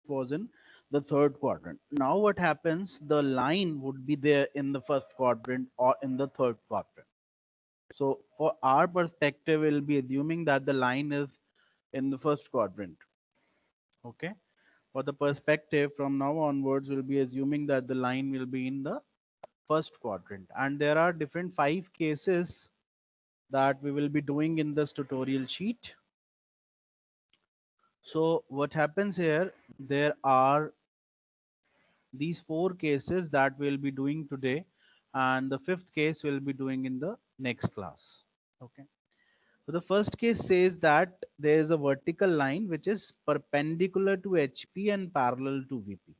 was in the third quadrant. Now what happens, the line would be there in the first quadrant or in the third quadrant. So for our perspective, we'll be assuming that the line is in the first quadrant. Okay. For the perspective from now onwards, we'll be assuming that the line will be in the first quadrant. And there are different 5 cases that we will be doing in this tutorial sheet. So what happens here, there are these 4 cases that we'll be doing today, and the 5th case we'll be doing in the next class. Okay. So the first case says that there is a vertical line which is perpendicular to HP and parallel to VP.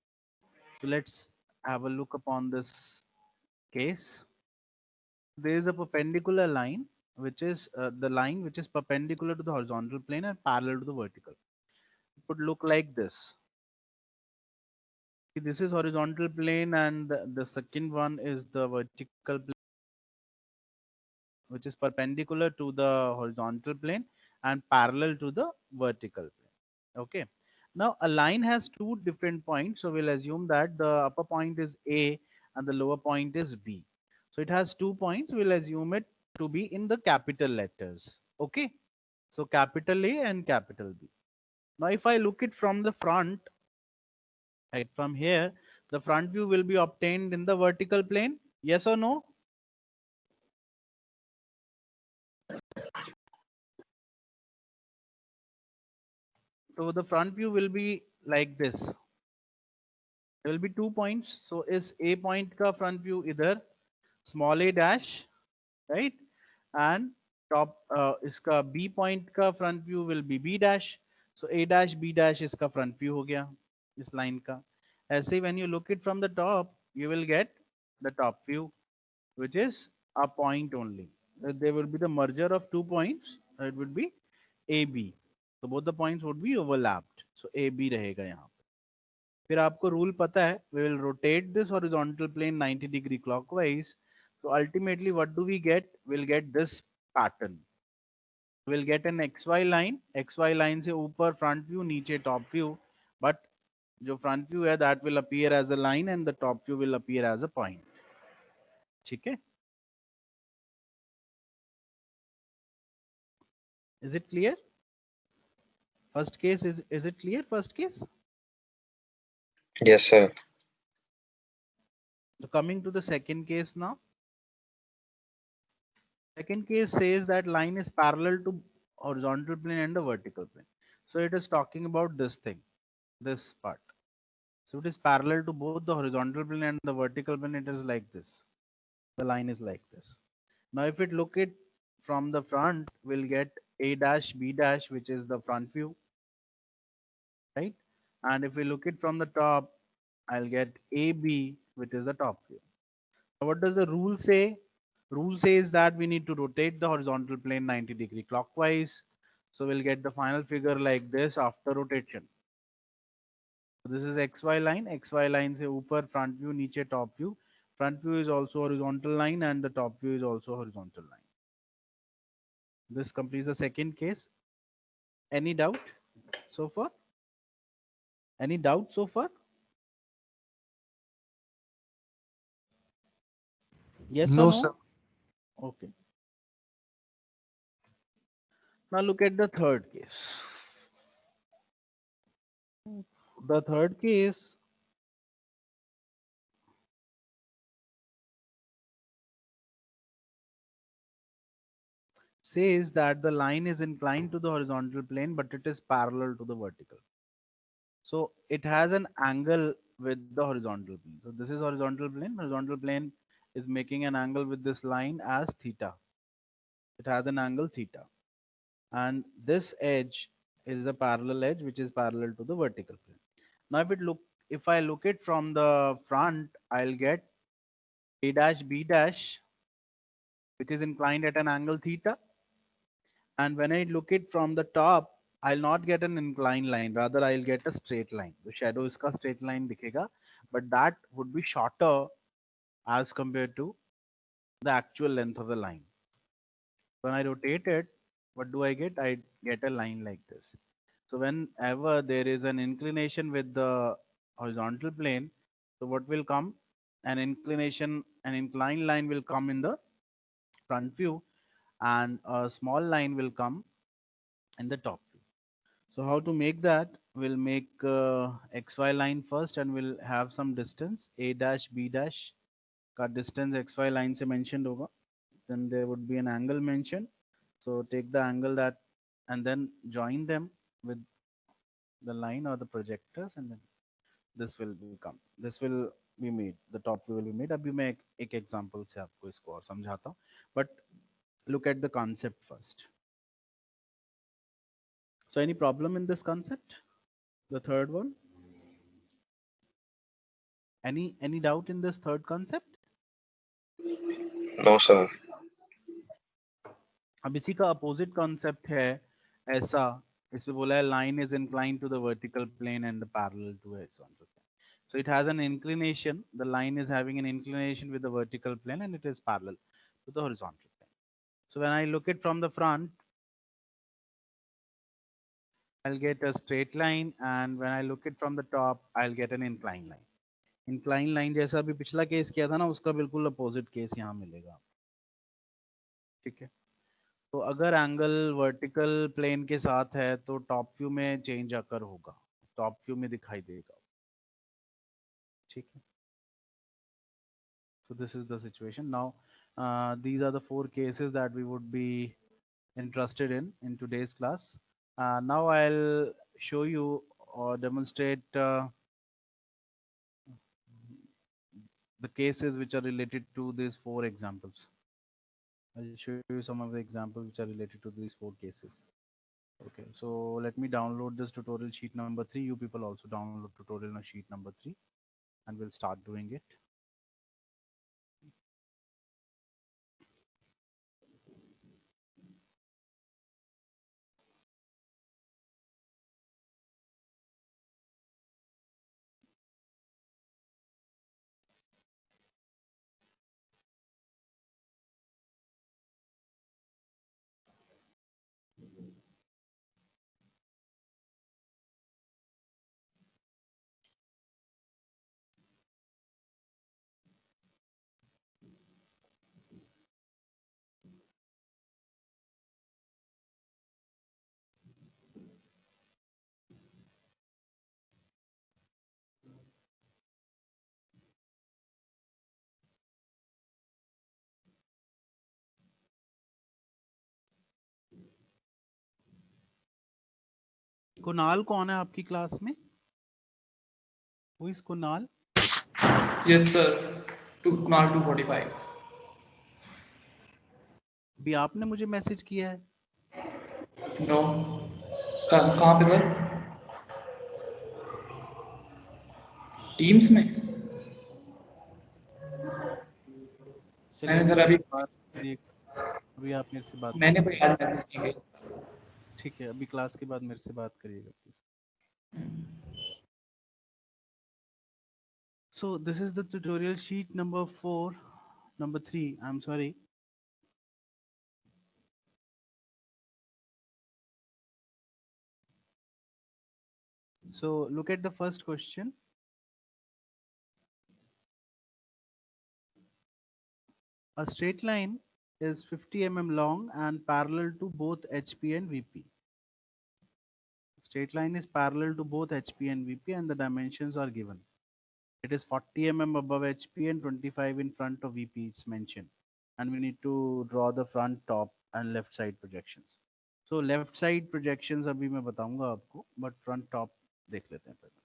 So let's have a look upon this case. There is a perpendicular line which is the line which is perpendicular to the horizontal plane and parallel to the vertical. It would look like this. See, this is horizontal plane, and the second one is the vertical plane, which is perpendicular to the horizontal plane and parallel to the vertical plane. Okay. Now a line has 2 different points, so we'll assume that the upper point is A and the lower point is B. So it has 2 points. We'll assume it to be in the capital letters. Okay. So capital A and capital B. Now if I look it from the front, right from here, the front view will be obtained in the vertical plane. Yes or no? So the front view will be like this. There will be 2 points. So is A point ka front view either small a dash, right? And top iska B point ka front view will be B dash. So A dash B dash iska front view ho gaya, this line ka. As when you look it from the top, you will get the top view, which is a point only. There will be the merger of 2 points. It would be AB. So both the points would be overlapped. So AB रहेगा यहाँ. फिर आपको rule पता है, we will rotate this horizontal plane 90 degree clockwise. So ultimately what do we get? We'll get this pattern. We'll get an XY line. XY line से ऊपर front view, नीचे top view. But जो front view है, that will appear as a line and the top view will appear as a point. ठीक है? Is it clear? First case is it clear? First case. Yes, sir. So coming to the second case now. Second case says that line is parallel to horizontal plane and the vertical plane. So it is talking about this thing, this part. So it is parallel to both the horizontal plane and the vertical plane. It is like this. The line is like this. Now if it look it from the front, we'll get A dash B dash, which is the front view, right? And if we look it from the top, I'll get AB, which is the top view. Now what does the rule say? Rule says that we need to rotate the horizontal plane 90 degree clockwise. So we'll get the final figure like this after rotation. So this is XY line. XY line से ऊपर front view, नीचे top view. Front view is also horizontal line and the top view is also horizontal line. This completes the second case. Any doubt so far? Any doubt so far? Yes or No, sir. no? Okay. Now look at the third case. The third case says that the line is inclined to the horizontal plane, but it is parallel to the vertical. So it has an angle with the horizontal plane. So this is horizontal plane. Horizontal plane is making an angle with this line as theta. It has an angle theta. And this edge is a parallel edge which is parallel to the vertical plane. Now if I look it from the front, I'll get A dash B dash, which is inclined at an angle theta. And when I look it from the top, I'll not get an inclined line, rather I'll get a straight line. The shadow is का straight line दिखेगा, but that would be shorter as compared to the actual length of the line. When I rotate it, what do I get? I get a line like this. So whenever there is an inclination with the horizontal plane, so what will come? An inclination, an inclined line will come in the front view, and a small line will come in the top view. So how to make that? We'll make xy line first, and we'll have some distance a dash b dash का distance xy line से mentioned होगा. Then there would be an angle mentioned. So take the angle that and then join them with the line or the projectors, and then this will become, this will be made, the top view will be made. अभी मैं एक example से आपको इसको और समझाता हूँ, but look at the concept first. So any problem in this concept? The third one? Any doubt in this third concept? No, sir. अब इसी का अपोजिट कॉन्सेप्ट है ऐसा, इसमें बोला है line is incline to the vertical plane and the parallel to horizontal plane. So it has an inclination. The line is having an inclination with the vertical plane and it is parallel to the horizontal plane. So when I look it from the front, I'll get a straight line, and when I look it from the top, I'll get an inclined line. Inclined line जैसा अभी पिछला case किया था ना, उसका बिल्कुल opposite case यहाँ मिलेगा. ठीक है. तो अगर एंगल वर्टिकल प्लेन के साथ है तो टॉप व्यू में चेंज आकर होगा, टॉप व्यू में दिखाई देगा. ठीक है. So this is the situation now. These are the four cases that we would be interested in today's class. Now I'll show you or demonstrate the cases which are related to these four examples. I'll show you some of the examples which are related to these four cases. Okay, so let me download this tutorial sheet number 3. You people also download tutorial sheet number 3, and we'll start doing it. Kunal कौन है आपकी class में? Who is Kunal? Yes, sir. To Kunal 245. अभी आपने मुझे message किया है. No. कहाँ पे सर? टीम्स में? चलिए मैंने अभी सर मेरे अभी से बात करिए, अभी आप मेरे से बात मैंने करिए. कोई याद नहीं की. ठीक है, अभी क्लास के बाद मेरे से बात करिएगा please. So this is the tutorial sheet number 4, number 3. I'm sorry. So look at the first question. A straight line is 50 mm long and parallel to both HP and VP. Straight line is parallel to both HP and VP, and the dimensions are given. It is 40 mm above HP and 25 in front of VP, it's mentioned. And we need to draw the front, top and left side projections. So left side projections अभी मैं बताऊंगा आपको, but front top देख लेते हैं पहले.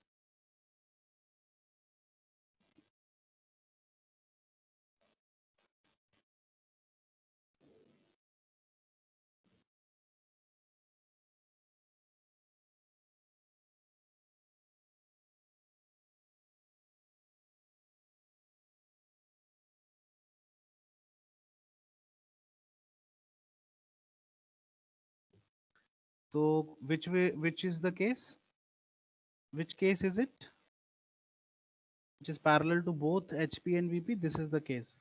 So which is the case? Which case is it? Which is parallel to both HP and VP? This is the case.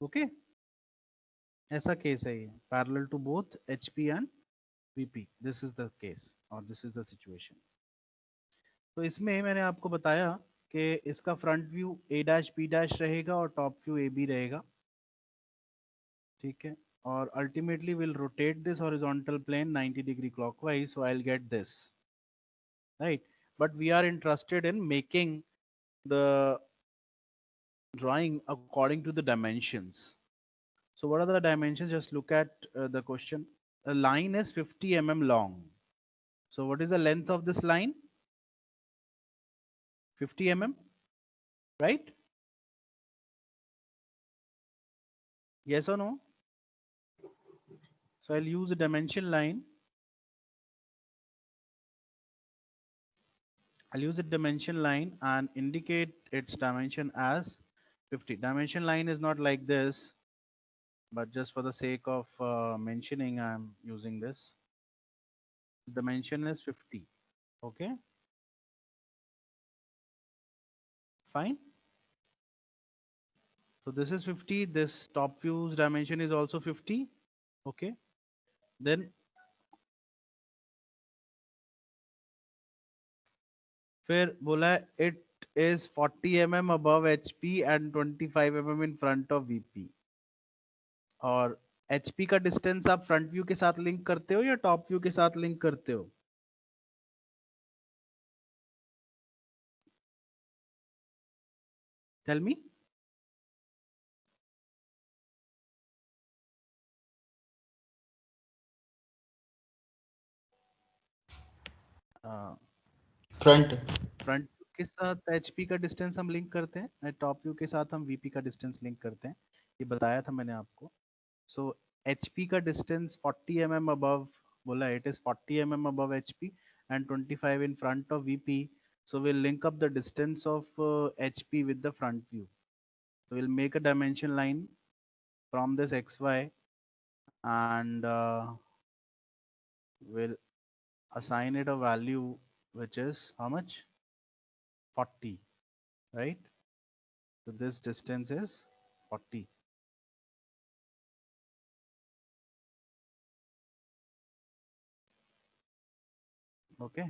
Okay. ऐसा case है ये, parallel to both HP and VP. This is the case or this is the situation. तो इसमें मैंने आपको बताया कि इसका front view A dash B dash रहेगा और टॉप व्यू AB रहेगा, ठीक है, और ultimately will rotate this horizontal plane 90 degree clockwise, so I'll get this, right? But we are interested in making the drawing according to the dimensions. So what are the dimensions? Just look at the question. A line is 50 mm long. So what is the length of this line? 50 mm, right? Yes or no? So I'll use a dimension line. I'll use a dimension line and indicate its dimension as 50. Dimension line is not like this, but just for the sake of mentioning, I'm using this. Dimension is 50. Okay, fine. So this is 50. This top view's dimension is also 50. Okay, then फिर बोला it is 40 mm above HP and 25 mm in front of VP. और HP का distance आप front view के साथ link करते हो या टॉप व्यू के साथ लिंक करते हो? Tell me. फ्रंट फ्रंट के साथ HP का डिस्टेंस हम लिंक करते हैं, टॉप व्यू के साथ हम VP का डिस्टेंस लिंक करते हैं, ये बताया था मैंने आपको. सो HP का डिस्टेंस 40 mm अबव बोला, it is 40 mm above HP and 25 in front of VP. So we'll link up the distance of HP with the front view. So we'll make a dimension line from this XY and we'll assign it a value which is how much? 40, right? So this distance is 40. Okay.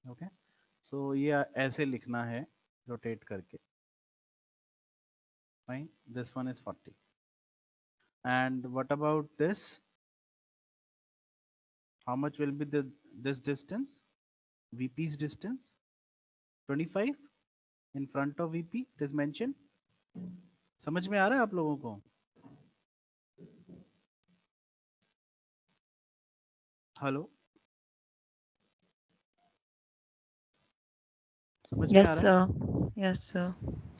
Okay. So ये ऐसे लिखना है rotate करके. Fine. This one is 40. And what about this? How much will be this distance? VP's distance? 25 in front of VP. It is mentioned. समझ में आ रहा है आप लोगों को? हेलो, समझ में आ Yes, रहा है? sir. Yes, sir.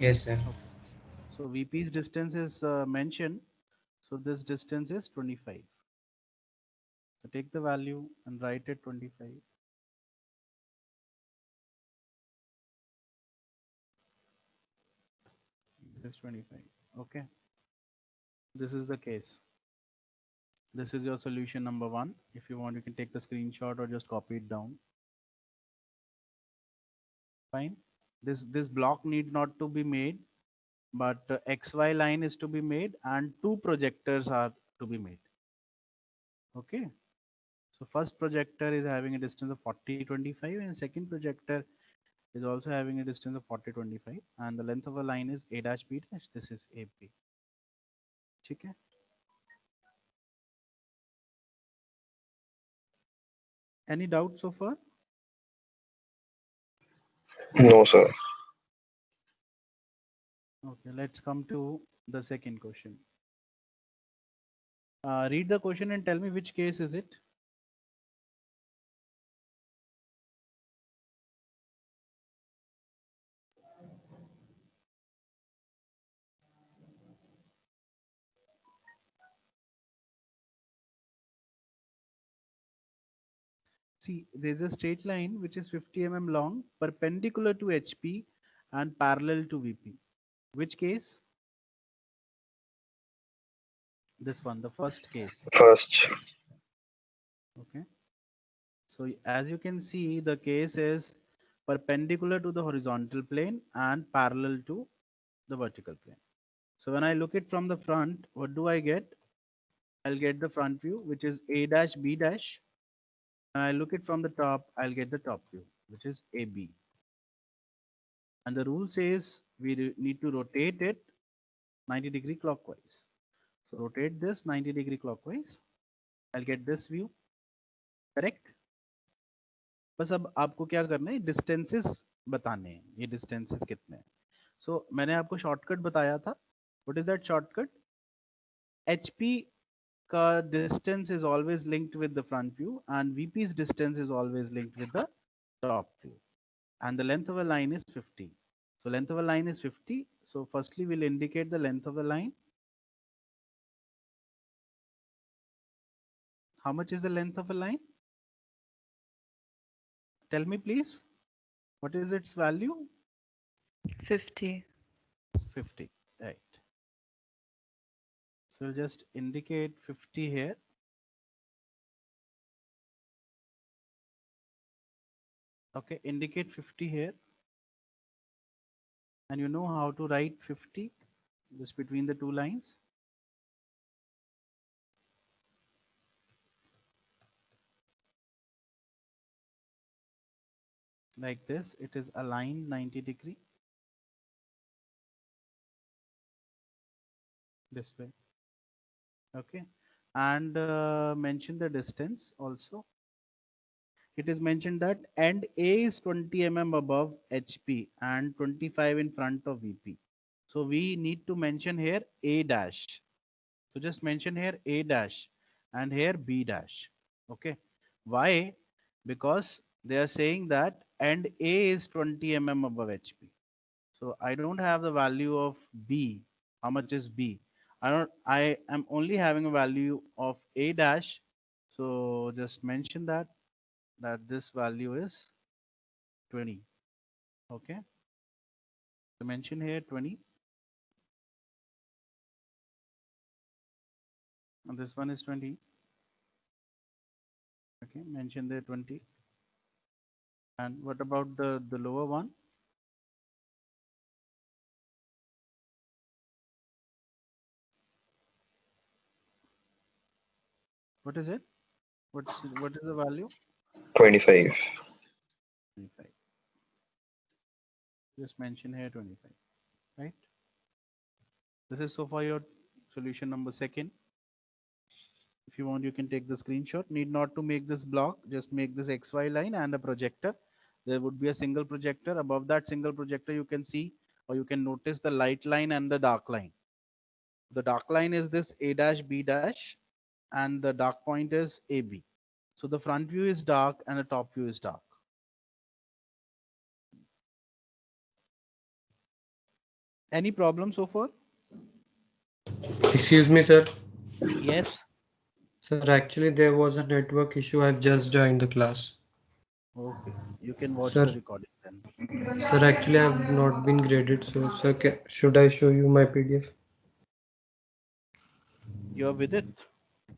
Yes sir. Okay. So VP's distance is mentioned. So this distance is 25. So take the value and write it 25. This 25. Okay. This is the case. This is your solution number 1. If you want, you can take the screenshot or just copy it down. Fine. This block need not to be made, but XY line is to be made and 2 projectors are to be made. Okay. So first projector is having a distance of 40, 25 and second projector is also having a distance of 40, 25 and the length of a line is A dash B dash. This is AB. ठीक है. Any doubt so far? No, sir. Okay, let's come to the second question. Read the question and tell me which case is it. See, there's a straight line which is 50 mm long, perpendicular to HP and parallel to VP. Which case? This one, the first case. First. Okay. So as you can see, the case is perpendicular to the horizontal plane and parallel to the vertical plane. So when I look it from the front, what do I get? I'll get the front view, which is A dash B dash. And I look it from the top, I'll get the top view, which is AB. And the rule says we need to rotate it 90-degree clockwise. So rotate this 90-degree clockwise. I'll get this view. Correct? बस अब आपको क्या करना है, distances बताने हैं, ये distances कितने हैं. सो मैंने आपको शॉर्टकट बताया था. What is that shortcut? HP का distance is always linked with the front view and VP's distance is always linked with the top view, and the length of a line is 50. So length of a line is 50. So firstly we'll indicate the length of the line. How much is the length of a line? Tell me please. What is its value? 50. 50. Right. So we'll just indicate 50 here. Okay, indicate 50 here. And you know how to write 50 just between the two lines. Like this, it is aligned 90-degree. This way. Okay, and mention the distance also. It is mentioned that end A is 20 mm above HP and 25 in front of VP. So we need to mention here A dash. So just mention here A dash and here B dash. Okay. Why? Because they are saying that end A is 20 mm above HP. So I don't have the value of B. How much is B? I am only having a value of A dash. So just mention that this value is 20. Okay. So mention here 20. And this one is 20. Okay, mention there 20. And what about the lower one? What is it? What is the value? 25. 25. Just mention here 25. Right? This is so far your solution number second. If you want, you can take the screenshot. Need not to make this block. Just make this XY line and a projector. There would be a single projector. Above that single projector, you can see or you can notice the light line and the dark line. The dark line is this A dash B dash and the dark point is AB. So the front view is dark and the top view is dark. Any problem so far? Excuse me, sir. Yes. Sir, actually there was a network issue. I've just joined the class. Okay. You can watch Sir. the recording then. Sir, actually I've not been graded. So, sir, should I show you my PDF? You're with it?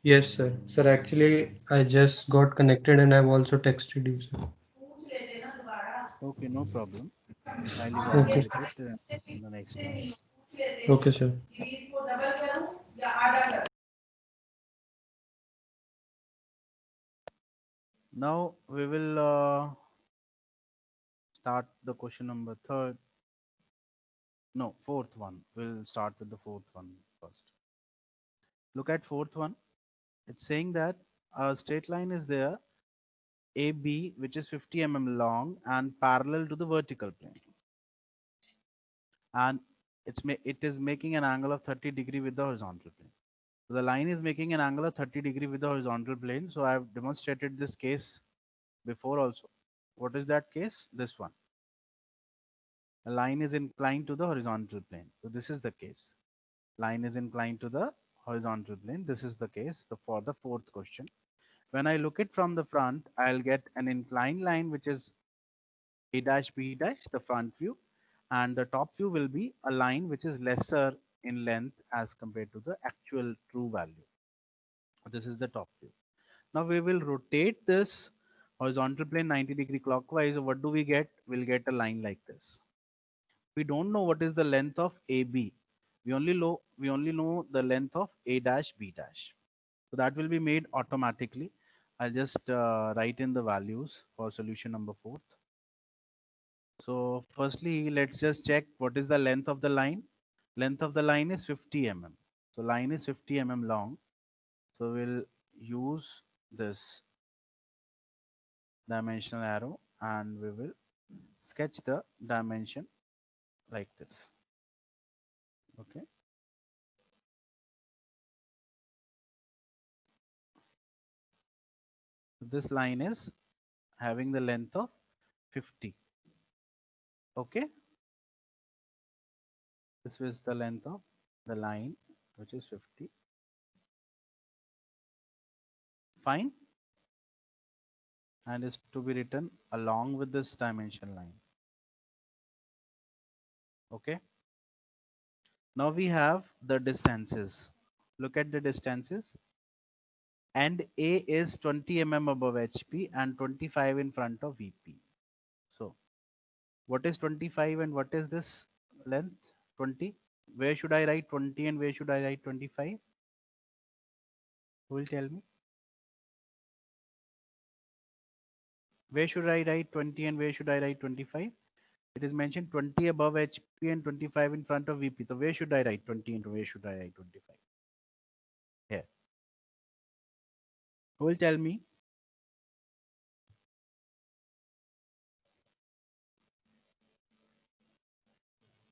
Yes, sir. Sir, actually I just got connected and I've also texted you, sir. Okay, no problem. Highly Okay. appreciate it in the next class. Okay, sir. Now we will start the question number third. No, fourth one. We'll start with the fourth one first. Look at fourth one. It's saying that a straight line is there, AB, which is 50 mm long and parallel to the vertical plane. And it is making an angle of 30-degree with the horizontal plane. So the line is making an angle of 30-degree with the horizontal plane. So I've demonstrated this case before also. What is that case? This one. The line is inclined to the horizontal plane. So this is the case. Line is inclined to the horizontal plane. This is the case for the fourth question. When I look it from the front, I'll get an inclined line, which is A dash B dash, the front view. And the top view will be a line which is lesser in length as compared to the actual true value. This is the top view. Now we will rotate this horizontal plane 90-degree clockwise. So what do we get? We'll get a line like this. We don't know what is the length of AB. We only know the length of A dash B dash. So that will be made automatically. I'll just write in the values for solution number 4. So firstly, let's just check what is the length of the line. Length of the line is 50 mm. So line is 50 mm long. So we'll use this dimensional arrow and we will sketch the dimension like this. Okay. This line is having the length of 50. Okay. This is the length of the line, which is 50. Fine. And is to be written along with this dimension line. Okay. Now we have the distances. Look at the distances. And A is 20 mm above HP and 25 in front of VP. So what is 25 and what is this length? 20. Where should I write 20 and where should I write 25? Who will tell me? Where should I write 20 and where should I write 25? It is mentioned 20 above HP and 25 in front of VP. So where should I write 20 and where should I write 25? Here. Who will tell me?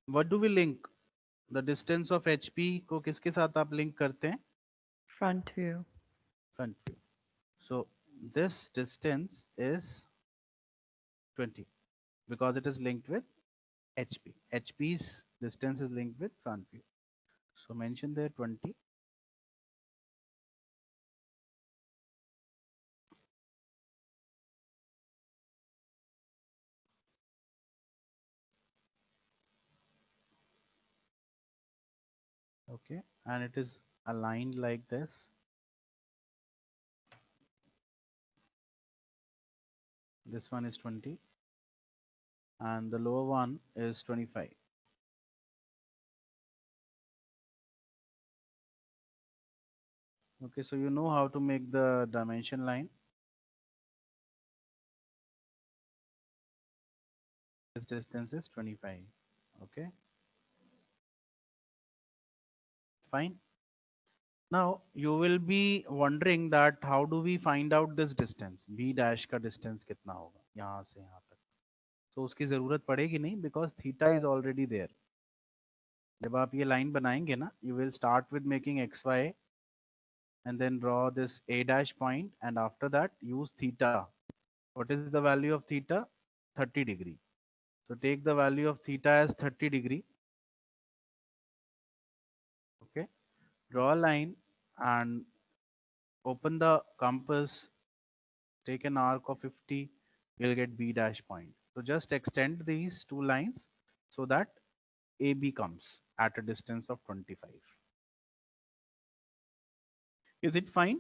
What do we link? The distance of HP को किसके साथ आप link करते हैं? Front view. Front view. So this distance is 20 because it is linked with HP. HP's distance is linked with front view. So mention there 20. Okay, and it is aligned like this. This one is 20 and the lower one is 25. Okay, so you know how to make the dimension line. This distance is 25. Okay, fine. Now you will be wondering that how do we find out this distance? B dash का distance कितना होगा यहाँ से यहाँ तक? तो उसकी जरूरत पड़ेगी नहीं because theta is already there. जब आप ये line बनाएंगे ना, you will start with making xy and then draw this A dash point and after that use theta. What is the value of theta? 30 degree. So take the value of theta as 30 degree. Okay. Draw a line and open the compass. Take an arc of 50. You'll get B dash point. So just extend these two lines so that AB comes at a distance of 25. Is it fine?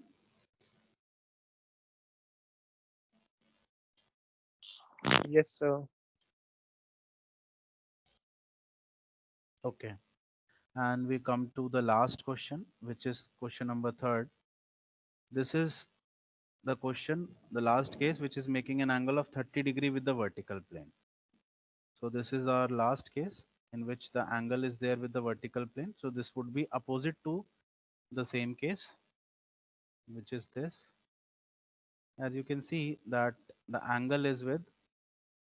Yes, sir. Okay. And we come to the last question, which is question number 3rd. This is the question, the last case, which is making an angle of 30 degree with the vertical plane. So this is our last case in which the angle is there with the vertical plane. So this would be opposite to the same case, which is this. As you can see that the angle is with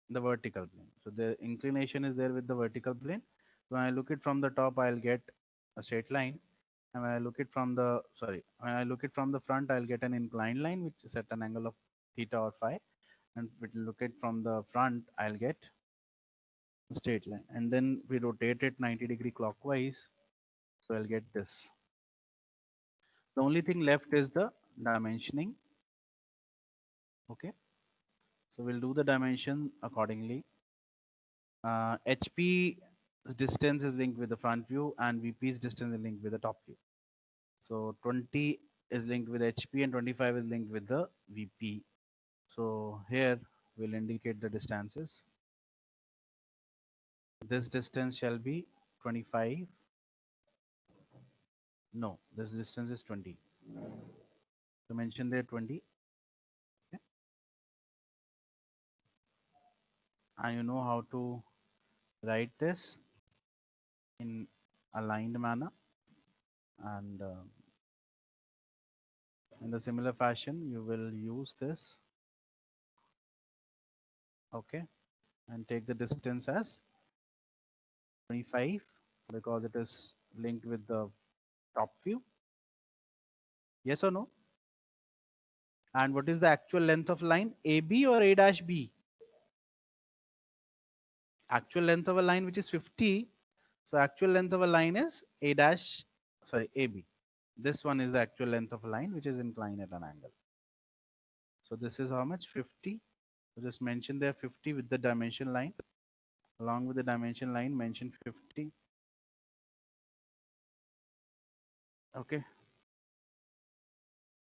the vertical plane. So the inclination is there with the vertical plane. When I look it from the top, I'll get a straight line. And when I look it from the, when I look it from the front, I'll get an inclined line, which is at an angle of theta or phi. And if we look it from the front, I'll get a straight line. And then we rotate it 90 degree clockwise. So I'll get this. The only thing left is the dimensioning. Okay. So we'll do the dimension accordingly. HP's distance is linked with the front view and VP's distance is linked with the top view. So 20 is linked with HP and 25 is linked with the VP. So here we'll indicate the distances. This distance shall be 25 No, this distance is 20. So mention there 20. Okay. And you know how to write this in aligned manner, and in the similar fashion you will use this, okay, and take the distance as 25 because it is linked with the top view. Yes or no? And what is the actual length of line? AB or A dash B? Actual length of a line which is 50. So actual length of a line is A dash, sorry, AB. This one is the actual length of a line which is inclined at an angle. So this is how much? 50. So just mention there 50 with the dimension line. Along with the dimension line, mention 50. Okay.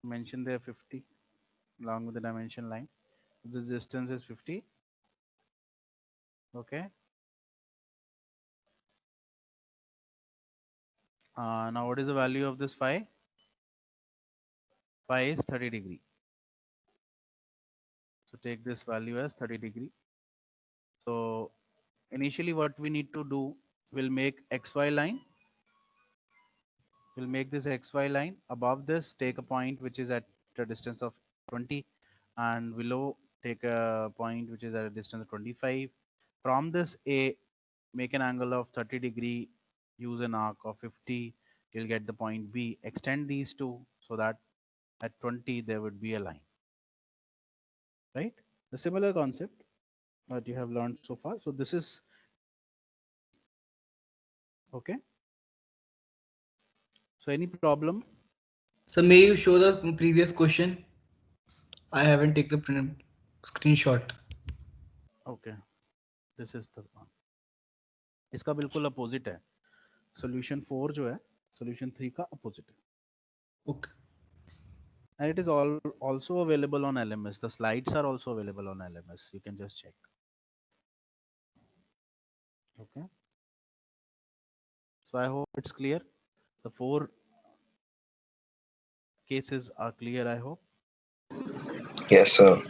Mention there 50 along with the dimension line. This distance is 50. Okay. Now what is the value of this phi? Phi is 30 degree. So take this value as 30 degree. So initially what we need to do, we'll make XY line. We'll make this XY line. Above this, take a point which is at a distance of 20, and below take a point which is at a distance of 25. From this A, make an angle of 30 degree, use an arc of 50, you'll get the point B. Extend these two so that at 20 there would be a line. Right? The similar concept that you have learned so far. So this is okay. So any problem? So may you show the previous question? I haven't taken the screenshot. Okay. This is the one. इसका बिल्कुल opposite है. Solution 4 जो है, solution 3 का opposite है. Okay. And it is also available on LMS. The slides are also available on LMS. You can just check. Okay. So I hope it's clear. The 4 cases are clear, I hope. Yes, sir.